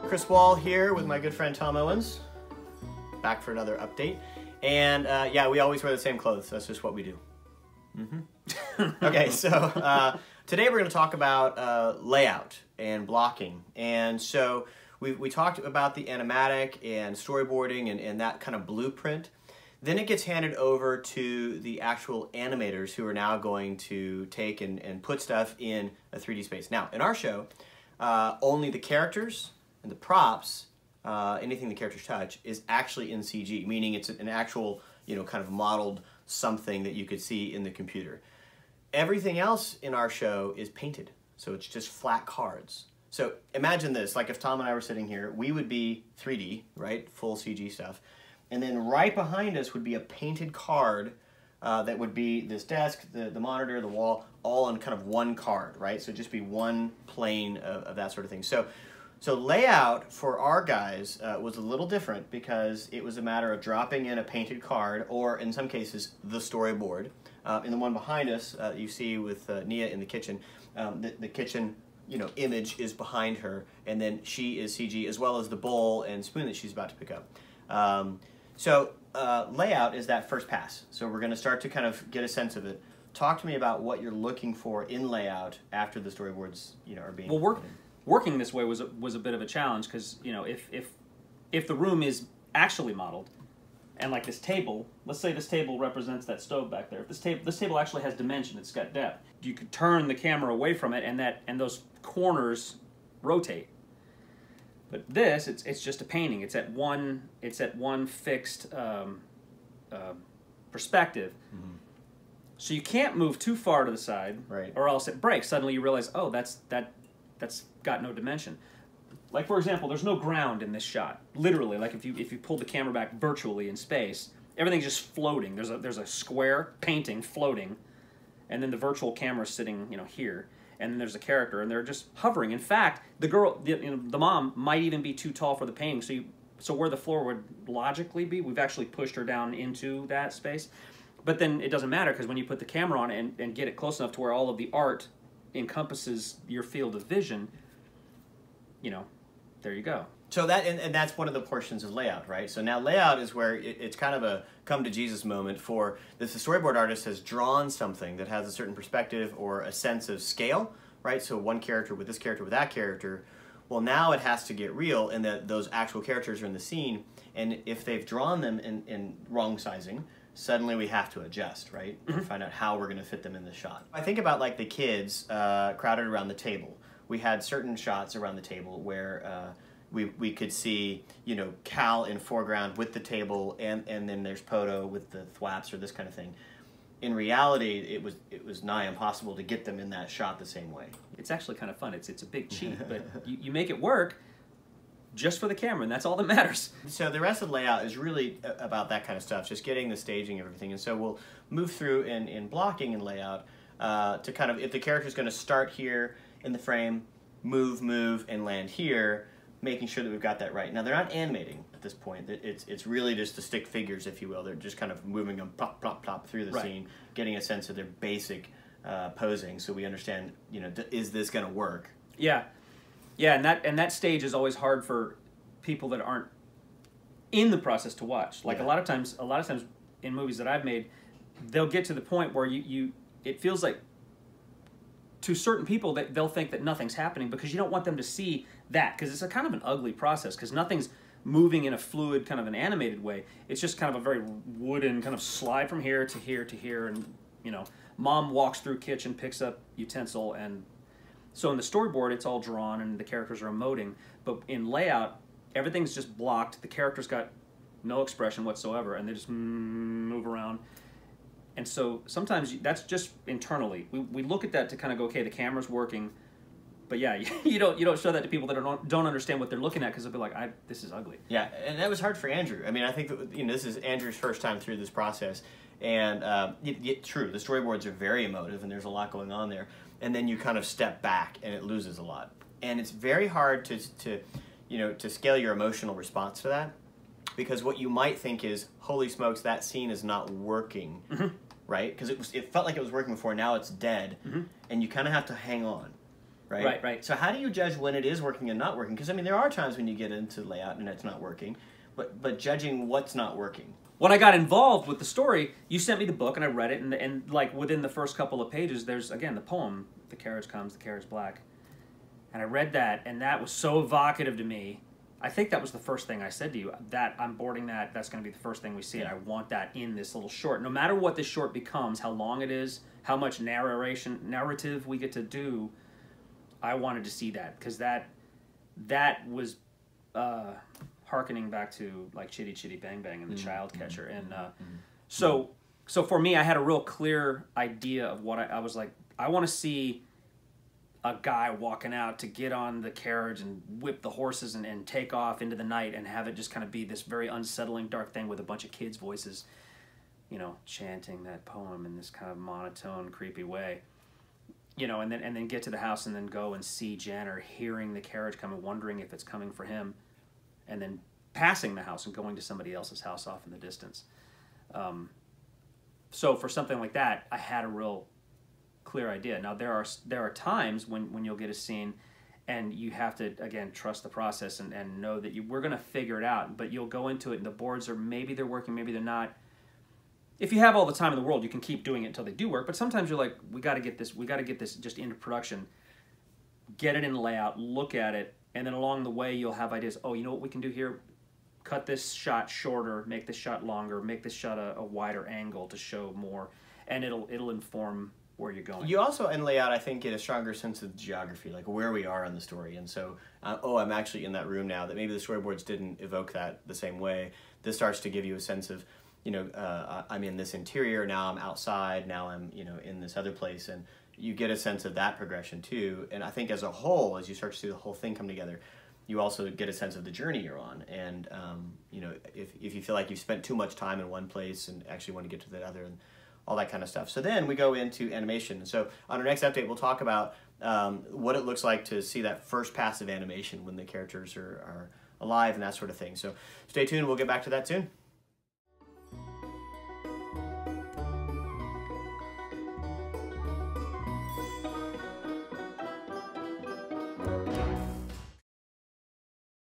Chris Wall here with my good friend Tom Owens, back for another update. And yeah, we always wear the same clothes. That's just what we do. Okay, so today we're going to talk about layout and blocking. And so we talked about the animatic and storyboarding and that kind of blueprint. Then it gets handed over to the actual animators who are now going to take and put stuff in a 3D space. Now, in our show, only the characters and the props, anything the characters touch, is actually in CG, meaning it's an actual, kind of modeled something that you could see in the computer. Everything else in our show is painted, so it's just flat cards. So imagine this, like if Tom and I were sitting here, we would be 3D, right, full CG stuff, and then right behind us would be a painted card that would be this desk, the monitor, the wall, all on kind of one card, right? So it'd just be one plane of that sort of thing. So layout for our guys was a little different because it was a matter of dropping in a painted card, or in some cases, the storyboard. In the one behind us, you see with Nia in the kitchen, the kitchen image is behind her, and then she is CG, as well as the bowl and spoon that she's about to pick up. So layout is that first pass. So we're going to start to kind of get a sense of it. Talk to me about what you're looking for in layout after the storyboards are being working this way was a bit of a challenge, because if the room is actually modeled, and like this table, let's say this table represents that stove back there. If this table actually has dimension, it's got depth. You could turn the camera away from it, and those corners rotate. But this, it's just a painting. It's at one fixed perspective. Mm-hmm. So you can't move too far to the side, right, or else it breaks. Suddenly you realize, oh, that's got no dimension. Like, for example, there's no ground in this shot. Literally, like if you pull the camera back virtually in space, everything's just floating. There's a square painting floating, and then the virtual camera's sitting here, and then there's a character, and they're just hovering. In fact, the mom might even be too tall for the painting, so where the floor would logically be, we've actually pushed her down into that space. But then it doesn't matter, because when you put the camera on it and get it close enough to where all of the art encompasses your field of vision, there you go. So that's one of the portions of layout, right? So now layout is where it's kind of a come to Jesus moment for this. The storyboard artist has drawn something that has a certain perspective or a sense of scale, right? So one character with this character with that character. Well, now it has to get real, and that those actual characters are in the scene, and if they've drawn them in wrong sizing, suddenly we have to adjust, right? Mm-hmm. And find out how we're going to fit them in the shot. I think about like the kids crowded around the table. We had certain shots around the table where we could see, Cal in foreground with the table, and then there's Poto with the thwaps or this kind of thing. In reality, it was nigh impossible to get them in that shot the same way. It's actually kind of fun. It's a big cheat, but you make it work just for the camera, and that's all that matters. So the rest of the layout is really about that kind of stuff, just getting the staging of everything. And so we'll move through in blocking and layout to kind of, if the character's going to start here in the frame, move, and land here, making sure that we've got that right. Now, they're not animating at this point. It's really just the stick figures, if you will. They're just kind of moving them plop, plop, plop through the scene, getting a sense of their basic posing, so we understand, is this going to work? Yeah. Yeah, and that stage is always hard for people that aren't in the process to watch. Like a lot of times in movies that I've made, they'll get to the point where it feels like, to certain people, that they'll think that nothing's happening, because you don't want them to see that, because it's a kind of an ugly process, because nothing's moving in a fluid, kind of an animated way. It's just kind of a very wooden kind of slide from here to here to here, and mom walks through kitchen, picks up utensil, and so in the storyboard it's all drawn and the characters are emoting, but in layout everything's just blocked. The characters got no expression whatsoever, and they just move around. And so sometimes that's just internally. We look at that to kind of go, okay, the camera's working, but yeah, you don't show that to people that don't understand what they're looking at, because they'll be like, this is ugly. Yeah, and that was hard for Andrew. I mean, I think that this is Andrew's first time through this process, and true, the storyboards are very emotive, and there's a lot going on there. And then you kind of step back, and it loses a lot. And it's very hard to scale your emotional response to that, because what you might think is, holy smokes, that scene is not working. Mm-hmm. Right? Because it felt like it was working before, now it's dead, mm-hmm. and you kind of have to hang on. right? Right. So how do you judge when it is working and not working? Because I mean, there are times when you get into layout and it's not working, but judging what's not working. When I got involved with the story, you sent me the book and I read it, and like within the first couple of pages, there's again the poem, "The carriage comes, the carriage black," and I read that, and that was so evocative to me. I think that was the first thing I said to you, that I'm boarding that. That's going to be the first thing we see, and I want that in this little short. No matter what this short becomes, how long it is, how much narrative we get to do, I wanted to see that, because that was hearkening back to like Chitty Chitty Bang Bang and the Child Catcher, and so for me, I had a real clear idea of what I was like. I want to see a guy walking out to get on the carriage and whip the horses and take off into the night, and have it just kind of be this very unsettling, dark thing with a bunch of kids' voices, you know, chanting that poem in this kind of monotone, creepy way, you know, and then get to the house and then go and see Janner hearing the carriage coming, wondering if it's coming for him, and then passing the house and going to somebody else's house off in the distance. So for something like that, I had a real clear idea. Now there are times when you'll get a scene and you have to, again, trust the process and know that we're going to figure it out, but you'll go into it and the boards are, maybe they're working, maybe they're not. If you have all the time in the world, you can keep doing it until they do work, but sometimes you're like, we got to get this just into production, get it in layout, look at it, and then along the way you'll have ideas. Oh, you know what we can do here? Cut this shot shorter, make this shot longer, make this shot a wider angle to show more, and it'll inform where you're going. You also, in layout, I think, get a stronger sense of geography, like where we are in the story. And so, I'm actually in that room now, that maybe the storyboards didn't evoke that the same way. This starts to give you a sense of, you know, I'm in this interior, now I'm outside, now I'm, you know, in this other place. And you get a sense of that progression too. And I think as a whole, as you start to see the whole thing come together, you also get a sense of the journey you're on. And, you know, if you feel like you've spent too much time in one place and actually want to get to the other, and all that kind of stuff. So then we go into animation. So on our next update, we'll talk about what it looks like to see that first pass of animation when the characters are alive and that sort of thing. So stay tuned. We'll get back to that soon.